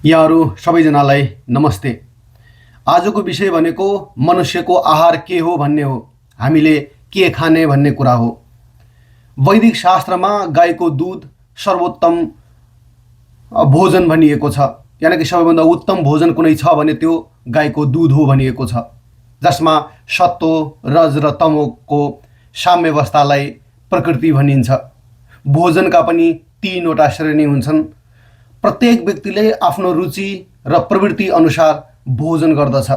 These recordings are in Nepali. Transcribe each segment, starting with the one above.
यहाँहरू सबैजनालाई नमस्ते। आजको विषय भनेको मनुष्यको आहार के हो भन्ने हो। हामीले के खाने भन्ने कुरा हो। वैदिक शास्त्रमा गाईको दुध सर्वोत्तम भोजन भनिएको छ। यानि कि सबैभन्दा उत्तम भोजन कुनै छ भने त्यो गाईको दुध हो भनिएको छ, जसमा सत्व, रज र तमोको साम्यावस्थालाई प्रकृति भनिन्छ। भोजनका पनि तीनवटा श्रेणी हुन्छन्। प्रत्येक व्यक्तिले आफ्नो रुचि र प्रवृत्ति अनुसार भोजन गर्दछ।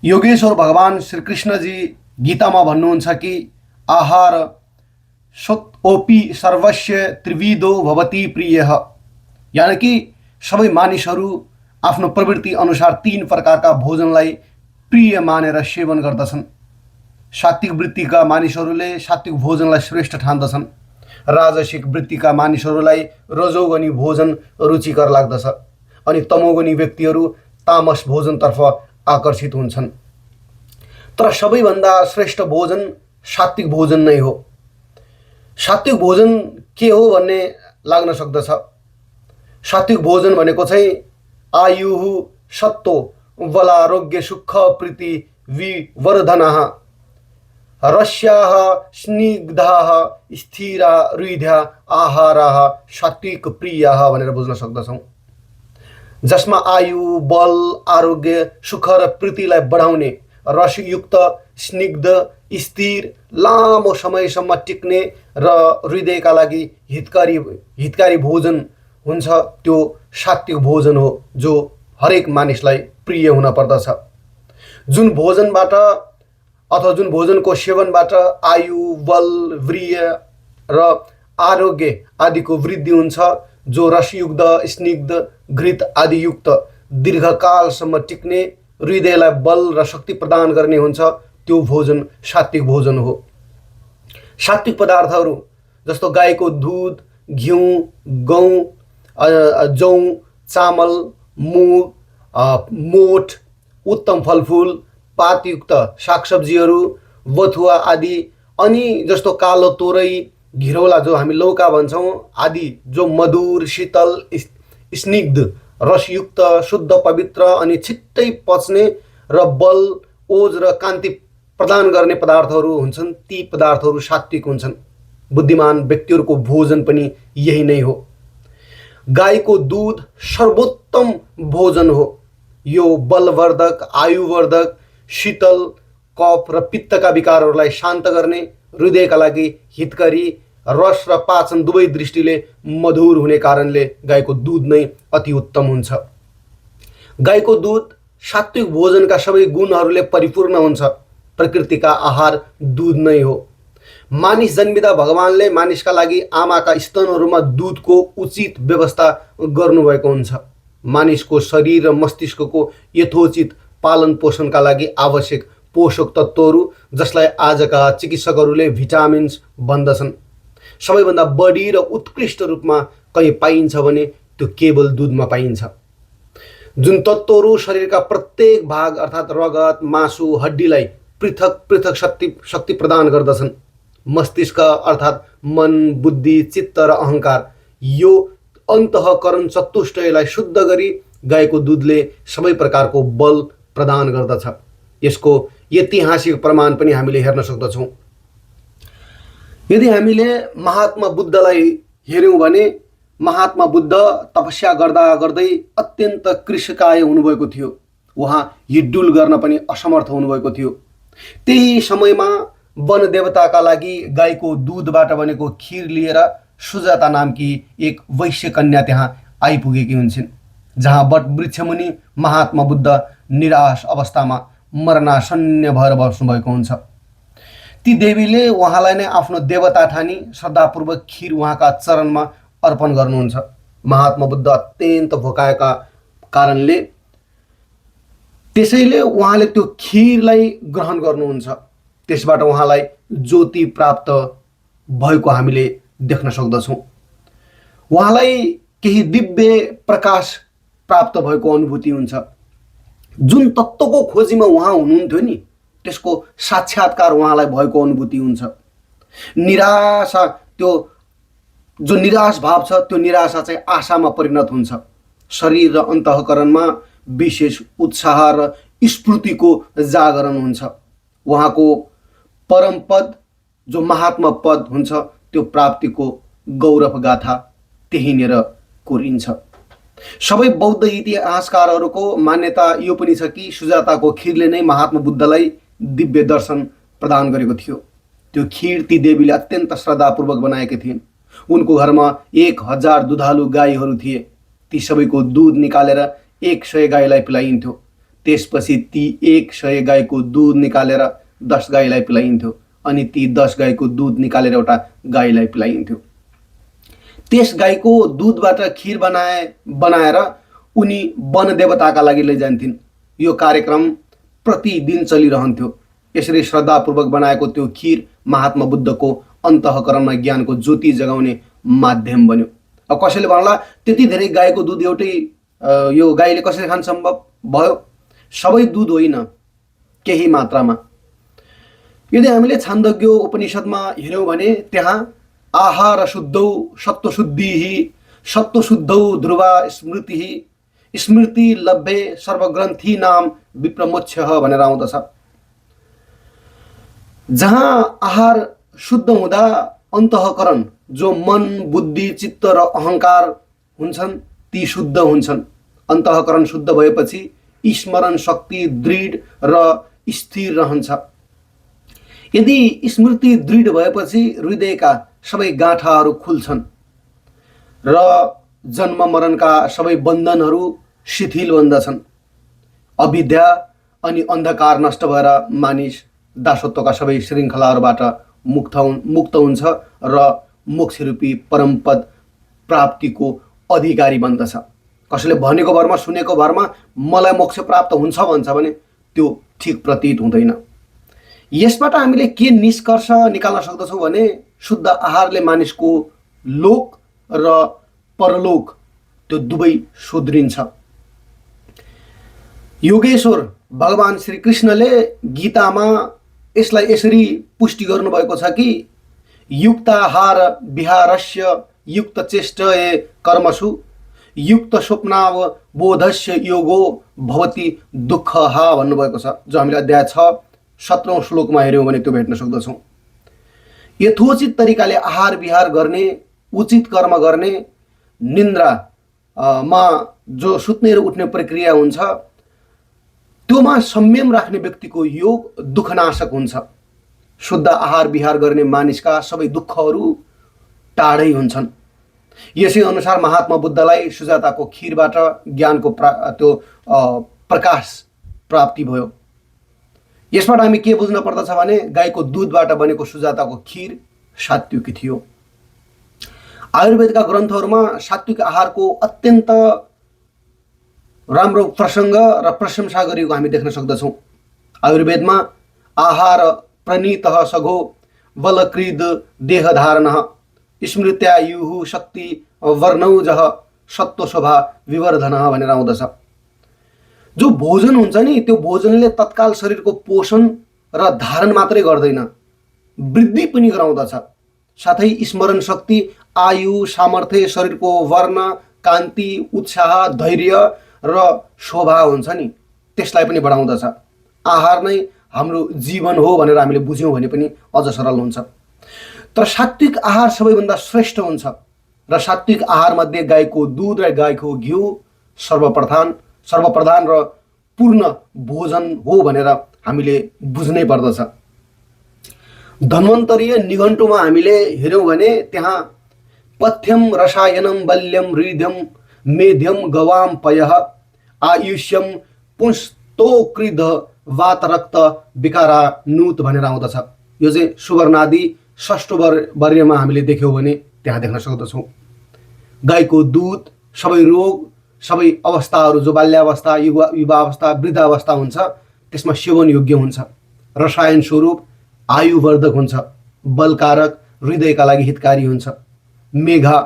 योगेश्वर भगवान श्रीकृष्णजी गीतामा भन्नुहुन्छ कि आहार ओपि सर्वस्य त्रिविधो भवति प्रियः। यानि कि सबै मानिसहरू आफ्नो प्रवृत्ति अनुसार तीन प्रकारका भोजनलाई प्रिय मानेर सेवन गर्दछन्। सात्विक वृत्तिका मानिसहरूले सात्विक भोजनलाई श्रेष्ठ ठान्दछन्। राजसिक वृत्तिका मानिसहरूलाई रजोगुणी भोजन रुचिकर लाग्दछ अनि तमोगुणी व्यक्तिहरू तामस भोजनतर्फ आकर्षित हुन्छन्। तर सबैभन्दा श्रेष्ठ भोजन सात्विक भोजन नै हो। सात्विक भोजन के हो भन्ने लाग्न सक्दछ। सात्विक भोजन भनेको चाहिँ आयुः सत्तो बलारोग्य सुख प्रीति विवर्धनः रस्याः स्निग्धाः स्थिरा रुधिया आहाराः सात्विक प्रियाः भनेर बुझ्न सक्दछौँ। जसमा आयु, बल, आरोग्य, सुख र प्रीतिलाई बढाउने, रसयुक्त, स्निग्ध, स्थिर, लामो समयसम्म टिक्ने र हृदयका लागि हितकारी भोजन हुन्छ, त्यो सात्विक भोजन हो, जो हरेक मानिसलाई प्रिय हुन पर्दछ। जुन भोजनको सेवनबाट आयु, बल, वीर्य र आरोग्य आदिको वृद्धि हुन्छ, जो रसयुक्त, स्निग्ध, घृत आदि युक्त, दीर्घकालसम्म टिक्ने, हृदयलाई बल र शक्ति प्रदान गर्ने हुन्छ, त्यो भोजन सात्विक भोजन हो। सात्विक पदार्थहरू जस्तो गाईको दुध, घिउ, गहुँ, जौ, चामल, मुग, मोठ, उत्तम फलफुल, पातयुक्त सागसब्जीहरू, बथुवा आदि, अनि जस्तो कालो तोरै, घिरौला जो हामी लौका भन्छौँ आदि, जो मधुर, शीतल, स्निग्ध, रसयुक्त, शुद्ध, पवित्र अनि छिट्टै पच्ने र बल, ओज र कान्ति प्रदान गर्ने पदार्थहरू हुन्छन्, ती पदार्थहरू सात्विक हुन्छन्। बुद्धिमान व्यक्तिहरूको भोजन पनि यही नै हो। गाईको दुध सर्वोत्तम भोजन हो। यो बलवर्धक, आयुवर्धक, शीतल, कफ र पित्तका विकारहरूलाई शान्त गर्ने, हृदयका लागि हितकारी, रस र पाचन दुवै दृष्टिले मधुर हुने कारणले गाईको दुध नै अति उत्तम हुन्छ। गाईको दुध सात्विक भोजनका सबै गुणहरूले परिपूर्ण हुन्छ। प्रकृतिका आहार दुध नै हो। मानिस जन्मिँदा भगवानले मानिसका लागि आमाका स्तनहरूमा दुधको उचित व्यवस्था गर्नुभएको हुन्छ। मानिसको शरीर र मस्तिष्कको यथोचित पालन पोषणका लागि आवश्यक पोषक तत्त्वहरू, जसलाई आजका चिकित्सकहरूले भिटामिन्स भन्दछन्, सबैभन्दा बढी र उत्कृष्ट रूपमा कहीँ पाइन्छ भने त्यो केवल दुधमा पाइन्छ। जुन तत्त्वहरू शरीरका प्रत्येक भाग अर्थात् रगत, मासु, हड्डीलाई पृथक पृथक शक्ति प्रदान गर्दछन्। मस्तिष्क अर्थात् मन, बुद्धि, चित्त र अहङ्कार, यो अन्तःकरण चतुष्टयलाई शुद्ध गरी गाईको दुधले सबै प्रकारको बल प्रदान गर्दछ। यसको ऐतिहासिक प्रमाण पनि हामीले हेर्न सक्दछौँ। यदि हामीले महात्मा बुद्धलाई हेऱ्यौँ भने महात्मा बुद्ध तपस्या गर्दा गर्दै अत्यन्त कृशकाय हुनुभएको थियो। उहाँ हिड्डुल गर्न पनि असमर्थ हुनुभएको थियो। त्यही समयमा वन देवताका लागि गाईको दुधबाट बनेको खिर लिएर सुजाता नामकी एक वैश्य कन्या त्यहाँ आइपुगेकी हुन्छन्, जहाँ वट वृक्षमुनि महात्मा बुद्ध निराश अवस्थामा मरणासन्न भएर बस्नुभएको हुन्छ। ती देवीले उहाँलाई नै आफ्नो देवता ठानी श्रद्धापूर्वक खिर उहाँका चरणमा अर्पण गर्नुहुन्छ। महात्मा बुद्ध अत्यन्त भोकाएका कारणले त्यसैले उहाँले त्यो खिरलाई ग्रहण गर्नुहुन्छ। त्यसबाट उहाँलाई ज्योति प्राप्त भएको हामीले देख्न सक्दछौँ। उहाँलाई केही दिव्य प्रकाश प्राप्त भएको अनुभूति हुन्छ। जुन तत्त्वको खोजीमा उहाँ हुनुहुन्थ्यो नि, त्यसको साक्षात्कार उहाँलाई भएको अनुभूति हुन्छ। निराशा, त्यो जो निराश भाव छ, त्यो निराशा चाहिँ आशामा परिणत हुन्छ। शरीर र अन्तःकरणमा विशेष उत्साह र स्फूर्तिको जागरण हुन्छ। उहाँको परम पद जो महात्मा पद हुन्छ त्यो प्राप्तिको गौरव गाथा त्यहीँनिर कोरिन्छ। सबै बौद्ध इतिहासकारहरूको मान्यता यो पनि छ कि सुजाताको खीरले नै महात्मा बुद्धलाई दिव्य दर्शन प्रदान गरेको थियो। त्यो खीर ती देवीले अत्यन्त श्रद्धापूर्वक बनाएकी थिइन्। उनको घरमा 1000 दुधालु गाईहरू थिए। ती सबैको दूध निकालेर 100 गाईलाई पिलाइन्थ्यो। त्यसपछि ती 100 गाईको दूध निकालेर 10 गाईलाई पिलाइन्थ्यो अनि ती 10 गाईको दूध निकालेर एउटा गाईलाई पिलाइन्थ्यो। त्यस गाईको दूधबाट खीर बनाएर उनी वन देवताका लागि लैजान्थिन्। यो कार्यक्रम प्रतिदिन चलिरहन्थ्यो। यसरी श्रद्धापूर्वक बनाएको त्यो खीर महात्मा बुद्धको अन्तःकरणमा ज्ञानको ज्योति जगाउने माध्यम बन्यो। अब कसैले भन्ला त्यति धेरै गाईको दूध एउटै यो गाईले कसरी खान सम्भव भयो? सबै दूध होइन, केही मात्रामा। यदि हामीले छान्दोग्य उपनिषदमा हेऱ्यौँ भने त्यहाँ आहार शुद्धौ सत्वशुद्धिः सत्वशुद्धौ ध्रुवा स्मृतिः स्मृति लभ्ये सर्वग्रन्थीनां विप्रमोक्षः भनेर आउँदछ। जहाँ आहार शुद्ध हुँदा अन्तःकरण जो मन बुद्धि चित्त र अहङ्कार हुन्छन् ती शुद्ध हुन्छन्। अन्तःकरण शुद्ध भएपछि स्मरण शक्ति दृढ र स्थिर रहन्छ। यदि स्मृति दृढ भएपछि हृदयका सबै गाँठाहरू खुल्छन् र जन्म मरणका सबै बन्धनहरू शिथिल बन्दछन्। अविद्या अनि अन्धकार नष्ट भएर मानिस दासत्वका सबै श्रृङ्खलाहरूबाट मुक्त हुन्छ र मोक्षरूपी परमपद प्राप्तिको अधिकारी बन्दछ। कसैले भनेको भरमा सुनेको भरमा मलाई मोक्ष प्राप्त हुन्छ भन्छ भने त्यो ठिक प्रतीत हुँदैन। यसबाट हामीले के निष्कर्ष निकाल्न सक्दछौँ भने शुद्ध आहारले मानिसको लोक र परलोक त्यो दुवै सुध्रिन्छ। योगेश्वर भगवान श्री कृष्णले गीतामा यसलाई यसरी पुष्टि गर्नुभएको छ कि युक्ताहार विहारस्य युक्त चेष्टये कर्मसु युक्त स्वप्नावबोधस्य योगो भवति दुःखः भन्नुभएको छ। जो हामीले अध्याय 6 17औं श्लोकमा हेऱ्यौँ भने त्यो भेट्न सक्दछौँ। यथोचित तरिकाले आहार विहार गर्ने, उचित कर्म गर्ने, निन्द्रामा जो सुत्ने र उठ्ने प्रक्रिया हुन्छ त्योमा संयम राख्ने व्यक्तिको योग दुःखनाशक हुन्छ। शुद्ध आहार विहार गर्ने मानिसका सबै दुःखहरू टाढै हुन्छन्। यसै अनुसार महात्मा बुद्धलाई सुजाताको खीरबाट ज्ञानको त्यो प्रकाश प्राप्ति भयो। यसबाट हामी के बुझ्न पर्दछ भने गाईको दूधबाट बनेको सुजाताको खीर सात्विक थियो। आयुर्वेदका ग्रन्थहरूमा सात्विक आहारको अत्यन्त राम्रो प्रसङ्ग र प्रशंसा गरेको हामी देख्न सक्दछौँ। आयुर्वेदमा आहार प्रणीतः सघो बलकृद देहधारणः स्मृत्यायुः शक्ति वर्णौजः सत्वशोभा विवर्धनः भनेर आउँदछ। जो भोजन हुन्छ नि त्यो भोजनले तत्काल शरीरको पोषण र धारण मात्रै गर्दैन, वृद्धि पनि गराउँदछ। साथै स्मरण शक्ति, आयु, सामर्थ्य, शरीरको वर्ण, कान्ति, उत्साह, धैर्य र शोभा हुन्छ नि त्यसलाई पनि बढाउँदछ। आहार नै हाम्रो जीवन हो भनेर हामीले बुझ्यौँ भने पनि अझ सरल हुन्छ। तर सात्विक आहार सबैभन्दा श्रेष्ठ हुन्छ र सात्विक आहारमध्ये गाईको दुध र गाईको घिउ सर्वप्रधान र पूर्ण भोजन हो भनेर हामीले बुझ्नै पर्दछ। धन्वन्तरीय निघण्टुमा हामीले हेऱ्यौँ भने त्यहाँ पथ्यम रसायनम बल्यम हृदयम मेध्यम गवाम पयः आयुष्यम पुंस्तोकृद वात रक्त विकारा नूत भनेर आउँदछ। यो चाहिँ सुवर्णादि षष्ठ वर्यमा हामीले देख्यौँ भने त्यहाँ देख्न सक्दछौँ। गाईको दूध सबै रोग सबै अवस्थाहरू जो बाल्यावस्था युवावस्था वृद्धावस्था हुन्छ त्यसमा सेवन योग्य हुन्छ। रसायन स्वरूप आयुवर्धक हुन्छ, बलकारक, हृदयका लागि हितकारी हुन्छ। मेघा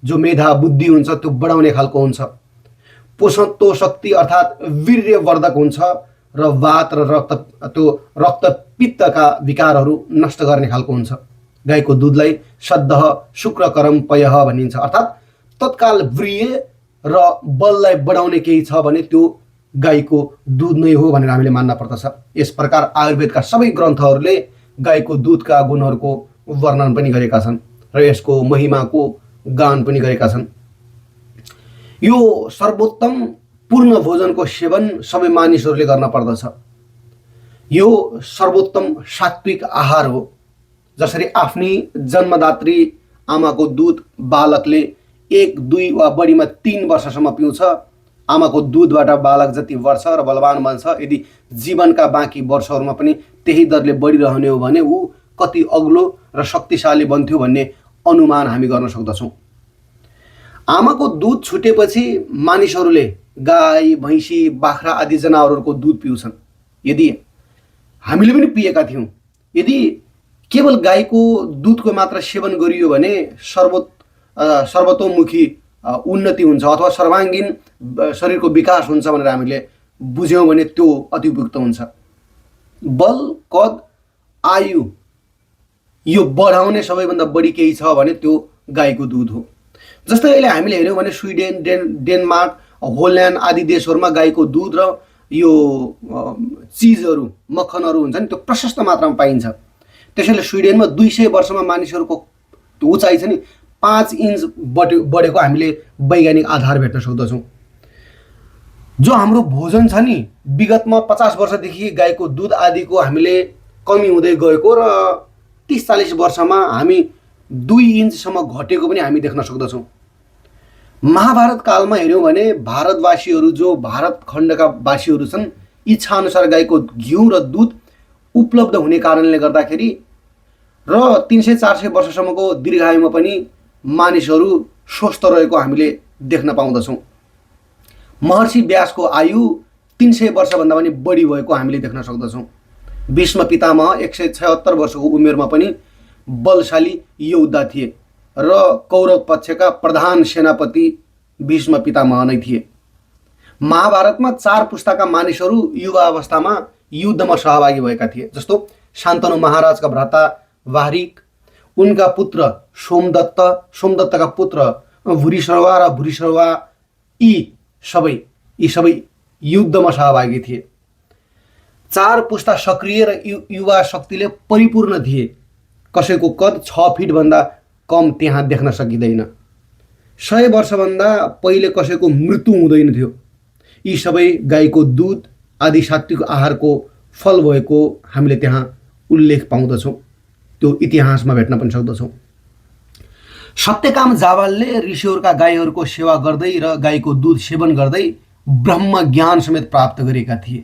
जो मेधा बुद्धि हुन्छ त्यो बढाउने खालको हुन्छ। पोषत्व शक्ति अर्थात् वीर्यवर्धक हुन्छ र वात र रक्त पित्तका विकारहरू नष्ट गर्ने खालको हुन्छ। गाईको दुधलाई शुद्ध शुक्रकरम पयः भनिन्छ, अर्थात् तत्काल वीर्य र बललाई बढाउने केही छ भने त्यो गाईको दुध नै हो भनेर हामीले मान्न पर्दछ। यस प्रकार आयुर्वेदका सबै ग्रन्थहरूले गाईको दुधका गुणहरूको वर्णन पनि गरेका छन् र यसको महिमाको गान पनि गरेका छन्। यो सर्वोत्तम पूर्ण भोजनको सेवन सबै मानिसहरूले गर्न पर्दछ। यो सर्वोत्तम सात्विक आहार हो। जसरी आफ्नी जन्मदात्री आमाको दुध बालकले 1, 2 वा बढीमा 3 वर्षसम्म पिउँछ, आमाको दुधबाट बालक जति बढ्छ र बलवान बन्छ, यदि जीवनका बाँकी वर्षहरूमा पनि त्यही दरले बढिरहने हो भने ऊ कति अग्लो र शक्तिशाली बन्थ्यो भन्ने अनुमान हामी गर्न सक्दछौँ। आमाको दुध छुटेपछि मानिसहरूले गाई, भैँसी, बाख्रा आदि जनावरहरूको दुध पिउँछन्। यदि हामीले पनि पिएका थियौँ, यदि केवल गाईको दुधको मात्र सेवन गरियो भने सर्वतोमुखी उन्नति हुन्छ अथवा सर्वाङ्गीन शरीरको विकास हुन्छ भनेर हामीले बुझ्यौँ भने त्यो अति उपयुक्त हुन्छ। बल, कद, आयु यो बढाउने सबैभन्दा बढी केही छ भने त्यो गाईको दुध हो। जस्तै अहिले हामीले हेऱ्यौँ भने स्विडेन, डेनमार्क, होल्यान्ड आदि देशहरूमा गाईको दुध र यो चिजहरू, मक्खनहरू हुन्छ नि, त्यो प्रशस्त मात्रामा पाइन्छ। त्यसैले स्विडेनमा 200 वर्षमा मानिसहरूको उचाइ छ नि 5 इन्च बढेको हामीले वैज्ञानिक आधार भेट्न सक्दछौँ। जो हाम्रो भोजन छ नि, विगतमा 50 वर्षदेखि गाईको दुध आदिको हामीले कमी हुँदै गएको र 30-40 वर्षमा हामी 2 इन्चसम्म घटेको पनि हामी देख्न सक्दछौँ। महाभारत कालमा हेऱ्यौँ भने भारतवासीहरू, जो भारत खण्डका वासीहरू छन्, इच्छाअनुसार गाईको घिउ र दुध उपलब्ध हुने कारणले गर्दाखेरि र 300-400 वर्षसम्मको दीर्घायुमा पनि मानिसहरू स्वस्थ रहेको हामीले देख्न पाउँदछौँ। महर्षि व्यासको आयु 300 वर्षभन्दा पनि बढी भएको हामीले देख्न सक्दछौँ। भीष्म पितामह 176 वर्षको उमेरमा पनि बलशाली योद्धा थिए र कौरव पक्षका प्रधान सेनापति भीष्म पितामह नै थिए। महाभारतमा 4 पुस्ताका मानिसहरू युवा अवस्थामा युद्धमा सहभागी भएका थिए। जस्तो शान्तनु महाराजका भ्राता वारिक, उनका पुत्र सोमदत्त, सोमदत्तका पुत्र भूरिश्रवा र भूरिश्रवा, यी सबै युद्धमा सहभागी थिए। 4 पुस्ता सक्रिय र युवा शक्तिले परिपूर्ण थिए। कसैको कद 6 फिटभन्दा कम त्यहाँ देख्न सकिँदैन। 100 वर्षभन्दा पहिले कसैको मृत्यु हुँदैन थियो। यी सबै गाईको दुध आदि सात्विक आहारको फल भएको हामीले त्यहाँ उल्लेख पाउँदछौँ। त्यो इतिहासमा भेट्न पनि सक्दछौँ। सत्यकाम जावालले ऋषिहरूका गाईहरूको सेवा गर्दै र गाईको दुध सेवन गर्दै ब्रह्म ज्ञान समेत प्राप्त गरेका थिए।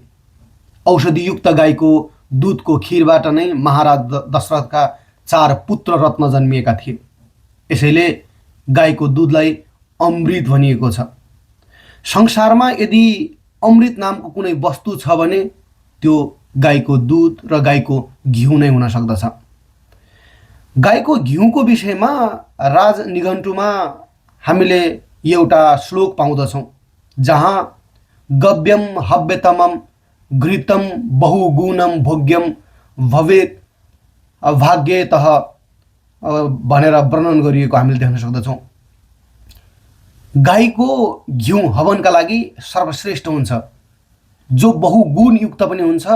औषधियुक्त गाईको दुधको खिरबाट नै महाराज दशरथका 4 पुत्र रत्न जन्मिएका थिए। यसैले गाईको दुधलाई अमृत भनिएको छ। संसारमा यदि अमृत नामको कुनै वस्तु छ भने त्यो गाईको दुध र गाईको घिउ नै हुन सक्दछ। गाईको घिउको विषयमा राजनिघण्टुमा हामीले एउटा श्लोक पाउँदछौँ, जहाँ गव्यम हव्यतमम घृतम बहुगुणम भोग्यम भवेत भाग्यतः भनेर वर्णन गरिएको हामीले देख्न सक्दछौँ। गाईको घिउ हवनका लागि सर्वश्रेष्ठ हुन्छ, जो बहुगुणयुक्त पनि हुन्छ।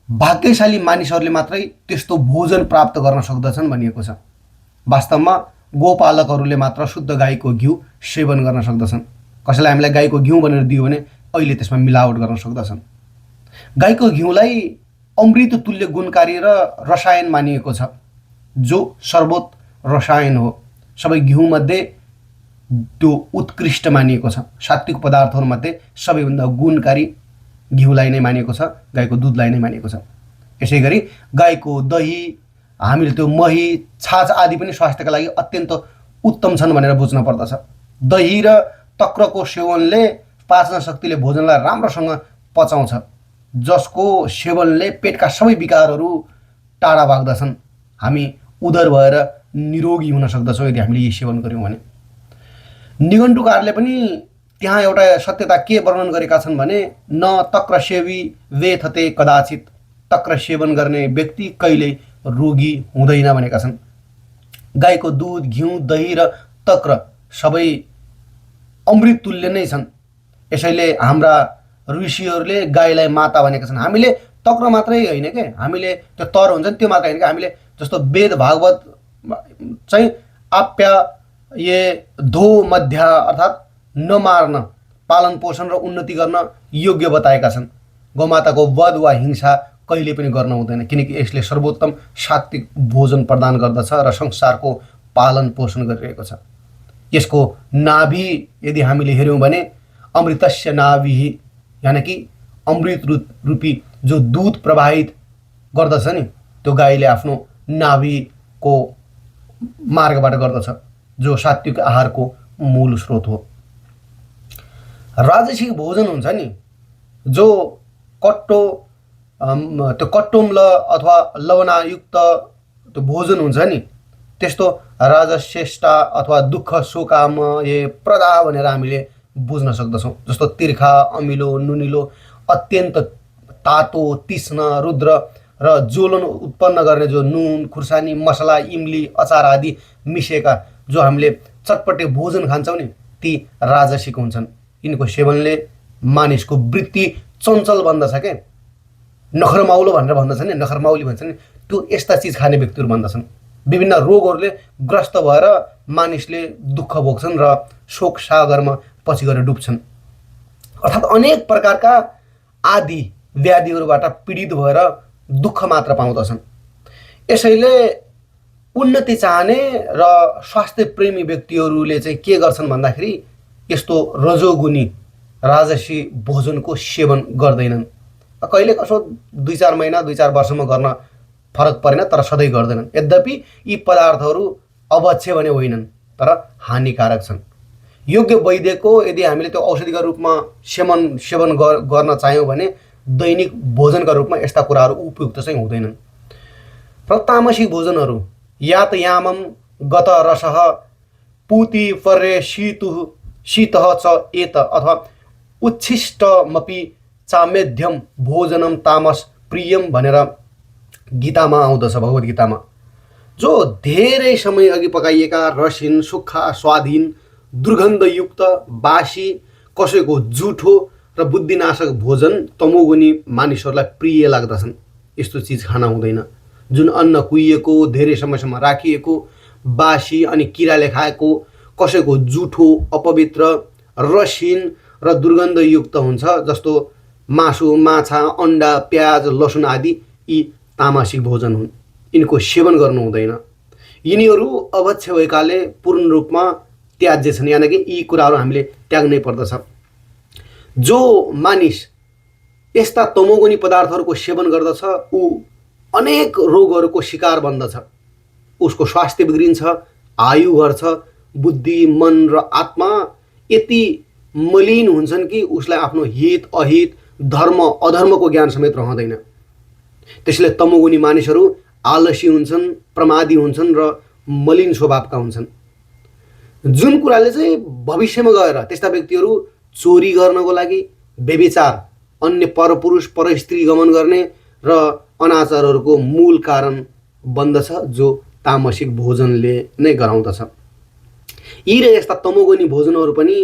भाग्यशाली मानिसहरूले मात्रै त्यस्तो भोजन प्राप्त गर्न सक्दछन् भनिएको छ। वास्तवमा गोपालकहरूले मात्र शुद्ध गाईको घिउ सेवन गर्न सक्दछन्। कसैलाई हामीलाई गाईको घिउ भनेर दियो भने अहिले त्यसमा मिलावट गर्न सक्दछन्। गाईको घिउलाई अमृत तुल्य गुणकारी र रसायन मानिएको छ, जो सर्वोत्त रसायन हो। सबै घिउमध्ये त्यो उत्कृष्ट मानिएको छ। सात्विक पदार्थहरूमध्ये सबैभन्दा गुणकारी घिउलाई नै मानिएको छ, गाईको दुधलाई नै मानिएको छ। यसै गरी गाईको दही, हामीले त्यो मही, छाछ आदि पनि स्वास्थ्यका लागि अत्यन्त उत्तम छन् भनेर बुझ्न पर्दछ। दही र तक्रको सेवनले पाचन शक्तिले भोजनलाई राम्रोसँग पचाउँछ, जसको सेवनले पेटका सबै विकारहरू टाढा भाग्दछन्। हामी उदर भएर निरोगी हुन सक्दछौँ यदि हामीले यी सेवन गऱ्यौँ भने। निघण्टुकारले पनि त्यहाँ एउटा सत्यता के वर्णन गरेका छन् भने न तक्र सेवी वेथते कदाचित, तक्र सेवन गर्ने व्यक्ति कहिल्यै रोगी हुँदैन भनेका छन्। गाईको दुध, घिउ, दही र तक्र सबै अमृत तुल्य नै छन्। यसैले हाम्रा ऋषिहरूले गाईलाई माता भनेका छन्। हामीले तक्र मात्रै होइन के, हामीले त्यो तर हुन्छ नि त्यो मात्रै होइन कि, हामीले जस्तो वेद भागवत चाहिँ आप्य ये धो मध्य अर्थात् नमार्न, पालन पोषण र उन्नति गर्न योग्य बताएका छन्। गौमाताको वध वा हिंसा कहिले पनि गर्न हुँदैन, किनकि यसले सर्वोत्तम सात्विक भोजन प्रदान गर्दछ र संसारको पालन पोषण गरिरहेको छ। यसको नाभि यदि हामीले हेऱ्यौँ भने अमृतस्य नाभि, यानि कि अमृत रूपी जो दूध प्रवाहित गर्दछ नि, त्यो गाईले आफ्नो नाभिको मार्गबाट गर्दछ, जो सात्विक आहारको मूल स्रोत हो। राजसिक भोजन हुन्छ नि, जो कट्टो त्यो कट्टोम्ल अथवा लवणायुक्त त्यो भोजन हुन्छ नि, त्यस्तो राजश्रेष्ठा अथवा दुःख शोकाम ये प्रदा भनेर हामीले बुझ्न सक्दछौँ। जस्तो तिर्खा, अमिलो, नुनिलो, अत्यन्त तातो, तीक्ष्ण, रुद्र र ज्वलन उत्पन्न गर्ने जो नुन, खुर्सानी, मसला, इमली, अचार आदि मिसिएका जो हामीले चटपटे भोजन खान्छौँ नि, ती राजसिक हुन्छन्। यिनको सेवनले मानिसको वृत्ति चञ्चल बन्दछ के, नखरमाउलो भनेर भन्दछन् नि, नखरमाउली भन्छन् नि, त्यो यस्ता चिज खाने व्यक्तिहरू भन्दछन्। विभिन्न रोगहरूले ग्रस्त भएर मानिसले दुःख भोग्छन् र शोक सागरमा पछि गएर डुब्छन्। अर्थात् अनेक प्रकारका आदि व्याधिहरूबाट पीडित भएर दुःख मात्र पाउँदछन्। यसैले उन्नति चाहने र स्वास्थ्य प्रेमी व्यक्तिहरूले चाहिँ के गर्छन् भन्दाखेरि यस्तो रजोगुणी राजसी भोजनको सेवन गर्दैनन्। कहिले कसो 2-4 महिना 2-4 वर्षमा गर्न फरक परेन, तर सधैँ गर्दैनन्। यद्यपि यी पदार्थहरू अवश्य भने होइनन्, तर हानिकारक छन्। योग्य वैद्यको यदि हामीले त्यो औषधिका रूपमा सेवन गर्न चाह्यौँ भने दैनिक भोजनका रूपमा यस्ता कुराहरू उपयुक्त चाहिँ हुँदैनन्। र तामसिक भोजनहरू यात यामम गत रसः पूति पर्य शीतः च एत अथवा उच्छिष्टमपि चामेध्यम भोजनम तामस प्रियम भनेर गीतामा आउँदछ, भगवत गीतामा। जो धेरै समय अघि पकाइएका रसिन, सुक्खा, स्वादहीन, दुर्गन्धयुक्त, बासी, कसैको जुठो र बुद्धिनाशक भोजन तमोगुणी मानिसहरूलाई प्रिय लाग्दछन्। यस्तो चिज खान हुँदैन। जुन अन्न कुहिएको, धेरै समयसम्म राखिएको, बासी अनि किराले खाएको, कसैको जुठो, अपवित्र, रसिन र दुर्गन्धयुक्त हुन्छ, जस्तो मासु, माछा, अन्डा, प्याज, लसुन आदि, यी तामसिक भोजन हुन्। यिनको सेवन गर्नु हुँदैन। यिनीहरू अभक्ष भएकाले पूर्ण रूपमा त्याज्य छन्, यानि कि यी कुराहरू हामीले त्याग्नै पर्दछ। जो मानिस यस्ता तमोगुणी पदार्थहरूको सेवन गर्दछ ऊ अनेक रोगहरूको शिकार बन्दछ। उसको स्वास्थ्य बिग्रिन्छ, आयु घट्छ, बुद्धि, मन र आत्मा यति मलिन हुन्छन् कि उसलाई आफ्नो हित अहित, धर्म अधर्मको ज्ञान समेत रहँदैन। त्यसैले तमोगुणी मानिसहरू आलसी हुन्छन्, प्रमादी हुन्छन् र मलिन स्वभावका हुन्छन्। जुन कुराले चाहिँ भविष्यमा गएर त्यस्ता व्यक्तिहरू चोरी गर्नको लागि, व्यभिचार, अन्य परपुरुष परस्त्री गमन गर्ने र अनाचारहरूको मूल कारण बन्दछ, जो तामसिक भोजनले नै गराउँदछ। यी र यस्ता तमोगुणी भोजनहरू पनि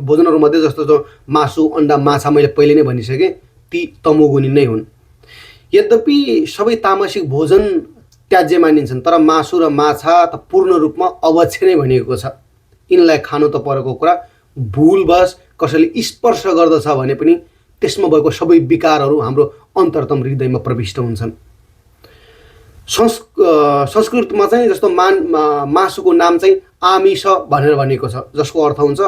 भोजनहरूमध्ये जस्तो जो मासु, अन्डा, माछा मैले पहिले नै भनिसकेँ, ती तमोगुणी नै हुन्। यद्यपि सबै तामसिक भोजन त्याज्य मानिन्छन्, तर मासु र माछा त पूर्ण रूपमा अवश्य नै भनिएको छ। यिनलाई खानु त परेको कुरा, भुलवश कसैले स्पर्श गर्दछ भने पनि त्यसमा भएको सबै विकारहरू हाम्रो अन्तरतम हृदयमा प्रविष्ट हुन्छन्। संस्कृतमा चाहिँ जस्तो मासुको नाम चाहिँ आमिष भनेर भनिएको छ, जसको अर्थ हुन्छ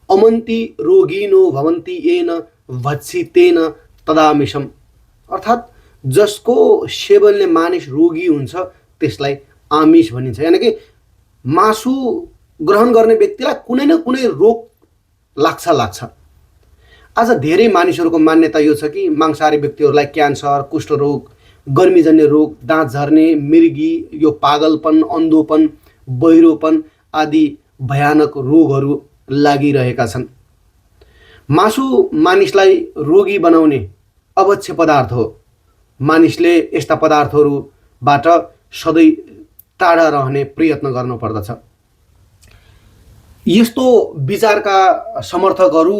अमन्ति रोगिनो भवन्ति येन भक्षितेन तदामिषम। अर्थात् जसको सेवनले मानिस रोगी हुन्छ त्यसलाई आमिष भनिन्छ। यानि कि मासु ग्रहण गर्ने व्यक्तिलाई कुनै न कुनै रोग लाग्छ। आज धेरै मानिसहरूको मान्यता यो छ कि मांसाहारी व्यक्तिहरूलाई क्यान्सर, कुष्ठरोग, गर्मीजन्य रोग, दाँत झर्ने, मृगी, यो पागलपन, अन्धोपन, बहिरोपन आदि भयानक रोगहरू लागिरहेका छन्। मासु मानिसलाई रोगी बनाउने अभक्ष्य पदार्थ हो। मानिसले यस्ता पदार्थहरूबाट सधैँ टाढा रहने प्रयत्न गर्नुपर्दछ। यस्तो विचारका समर्थकहरू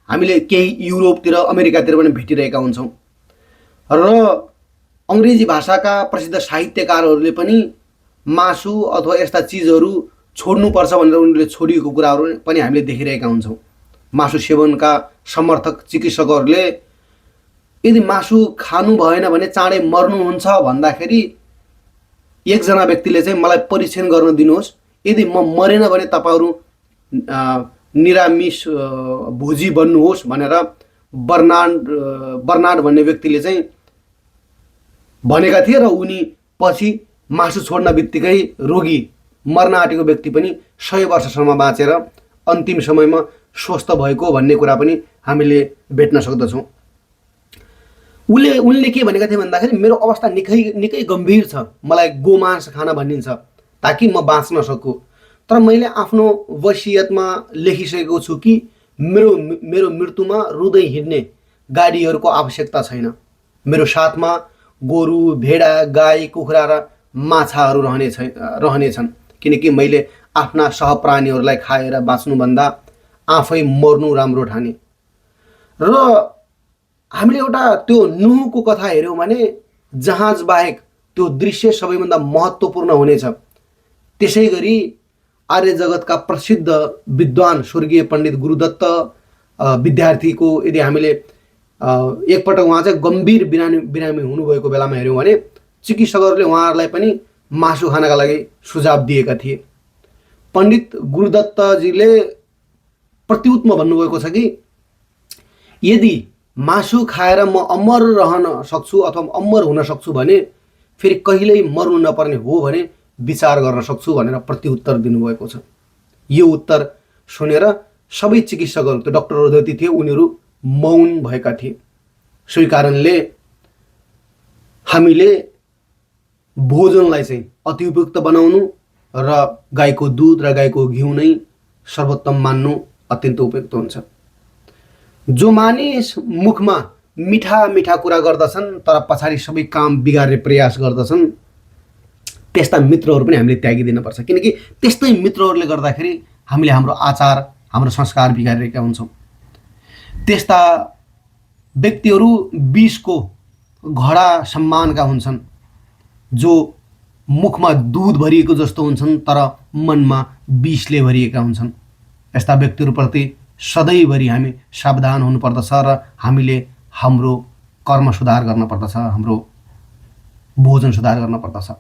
हामीले केही युरोपतिर अमेरिकातिर पनि भेटिरहेका हुन्छौँ र अङ्ग्रेजी भाषाका प्रसिद्ध साहित्यकारहरूले पनि मासु अथवा यस्ता चिजहरू छोड्नुपर्छ भनेर उनीहरूले छोडिएको कुराहरू पनि हामीले देखिरहेका हुन्छौँ। मासु सेवनका समर्थक चिकित्सकहरूले यदि मासु खानु भएन भने चाँडै मर्नुहुन्छ भन्दाखेरि एकजना व्यक्तिले चाहिँ मलाई परीक्षण गर्न दिनुहोस्, यदि म मरेन भने तपाईँहरू निरामिष भोजी बन्नुहोस् भनेर बर्नार्ड भन्ने व्यक्तिले चाहिँ भनेका थिए र उनी पछि मासु छोड्न बित्तिकै रोगी मर्न आँटेको व्यक्ति पनि 100 वर्षसम्म बाँचेर अन्तिम समयमा स्वस्थ भएको भन्ने कुरा पनि हामीले भेट्न सक्दछौँ। उनले के भनेका थिए भन्दाखेरि मेरो अवस्था निकै गम्भीर छ, मलाई गोमांस खान भनिन्छ ताकि म बाँच्न सकूँ, तर मैले आफ्नो वसियतमा लेखिसकेको छु कि मेरो मृत्युमा रुँदै हिँड्ने गाडीहरूको आवश्यकता छैन, मेरो साथमा गोरु भेडा गाई कुखुरा र माछाहरू रहनेछन्, किनकि मैले आफ्ना सहप्राणीहरूलाई खाएर बाँच्नुभन्दा आफै मर्नु राम्रो ठाने। र हामीले एउटा त्यो नुहको कथा हेऱ्यौँ भने जहाज बाहेक त्यो दृश्य सबैभन्दा महत्त्वपूर्ण हुनेछ। त्यसै गरी आर्य जगतका प्रसिद्ध विद्वान स्वर्गीय पण्डित गुरुदत्त विद्यार्थीको यदि हामीले एकपटक उहाँ चाहिँ गम्भीर बिरामी हुनुभएको बेलामा हेऱ्यौँ भने चिकित्सकहरूले उहाँहरूलाई पनि मासु खानका लागि सुझाव दिएका थिए। पण्डित गुरुदत्तजीले प्रत्युत्तरमा भन्नुभएको छ कि यदि मासु खाएर म अमर रहन सक्छु अथवा अमर हुन सक्छु भने फेरि कहिल्यै मर्नु नपर्ने हो भने विचार गर्न सक्छु भनेर प्रत्युत्तर दिनुभएको छ। यो उत्तर सुनेर सबै चिकित्सकहरू, त्यो डाक्टरहरू जति थिए उनीहरू मौन भएका थिए। सोही कारणले हामीले भोजनलाई चाहिँ अति उपयुक्त बनाउनु र गाईको दुध र गाईको घिउ नै सर्वोत्तम मान्नु अत्यन्त उपयुक्त हुन्छ। जो मानिस मुखमा मिठा मिठा कुरा गर्दछन् तर पछाडि सबै काम बिगार्ने प्रयास गर्दछन् त्यस्ता मित्रहरू पनि हामीले त्यागिदिनुपर्छ, किनकि त्यस्तै मित्रहरूले गर्दाखेरि हामीले हाम्रो आचार हाम्रो संस्कार बिगारिरहेका हुन्छौँ। त्यस्ता व्यक्तिहरू विषको घडा सम्मानका हुन्छन्, जो मुखमा दूध भरिएको जस्तो हुन्छन् तर मनमा विषले भरिएका हुन्छन्। यस्ता व्यक्तिहरूप्रति सधैँभरि हामी सावधान हुनुपर्दछ र हामीले हाम्रो कर्म सुधार गर्नुपर्दछ, हाम्रो भोजन सुधार गर्नुपर्दछ।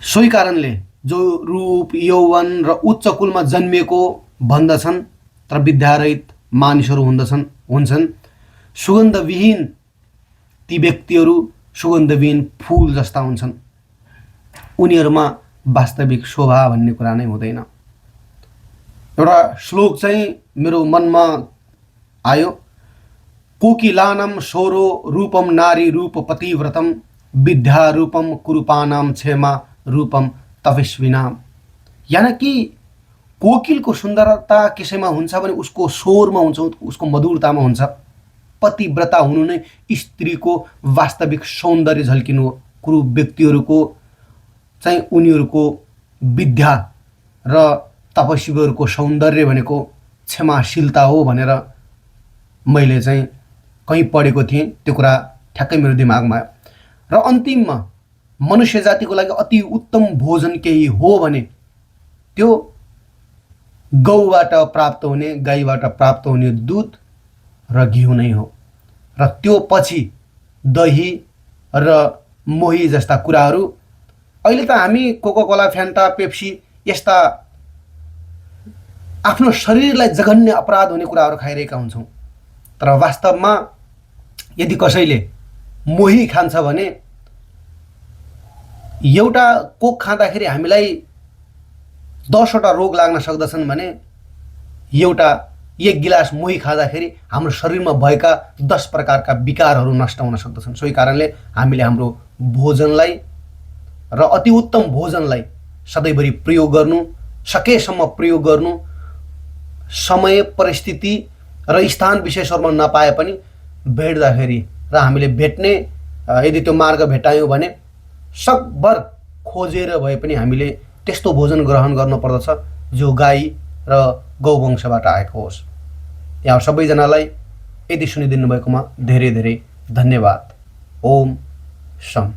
सोही कारणले जो रूप यौवन र उच्च कुलमा जन्मिएको भन्दछन् तर विद्यारहित मानिसहरू हुन्छन् सुगन्धविहीन ती व्यक्तिहरू सुगन्धविहीन फूल जस्ता हुन्छन्, उनीहरूमा वास्तविक शोभा भन्ने कुरा नै हुँदैन। एउटा श्लोक चाहिँ मेरो मनमा आयो, कोकिलानम सोरो रूपम नारी रूप पतिव्रतम विद्या रूपम कुरूपानाम क्षेमा रूपम तपस्विनाम। यानी कि कोकिलको सुन्दरता कसैमा हुन्छ भने उसको स्वरमा हुन्छ, उसको मधुरतामा हुन्छ। पतिव्रता हुनु नै स्त्रीको वास्तविक सौन्दर्य झल्किनु हो। कुरू व्यक्तिहरूको चाहिँ उनीहरूको विद्या र तपस्वीहरूको सौन्दर्य भनेको क्षमाशीलता हो भनेर मैले चाहिँ कहीँ पढेको थिएँ, त्यो कुरा ठ्याक्कै मेरो दिमागमा आयो। र अन्तिममा मनुष्य जातिको लागि अति उत्तम भोजन केही हो भने त्यो गौबाट प्राप्त हुने, गाईबाट प्राप्त हुने दुध र घिउ नै हो। र त्यो पछि दही र मोही जस्ता कुराहरू। अहिले त हामी कोकाकोला, फ्यान्टा, पेप्सी यस्ता आफ्नो शरीरलाई जघन्य अपराध हुने कुराहरू खाइरहेका हुन्छौँ। तर वास्तवमा यदि कसैले मोही खान्छ भने एउटा कोक खाँदाखेरि हामीलाई 10वटा रोग लाग्न सक्दछन् भने एक गिलास मोही खाँदाखेरि हाम्रो शरीरमा भएका 10 प्रकारका विकारहरू नष्ट हुन सक्दछन्। सोही कारणले हामीले हाम्रो भोजनलाई र अति उत्तम भोजनलाई सधैँभरि प्रयोग गर्नु, सकेसम्म प्रयोग गर्नु, समय परिस्थिति र स्थान विशेषहरूमा नपाए पनि भेट्दाखेरि र हामीले भेट्ने यदि त्यो मार्ग भेटायौँ भने सकभर खोजेर भए पनि हामीले त्यस्तो भोजन ग्रहण गर्नुपर्दछ जो गाई र गौवंशबाट आएको होस्। यहाँ सबैजनालाई यति सुनिदिनु भएकोमा धेरै धेरै धन्यवाद। ओम शम।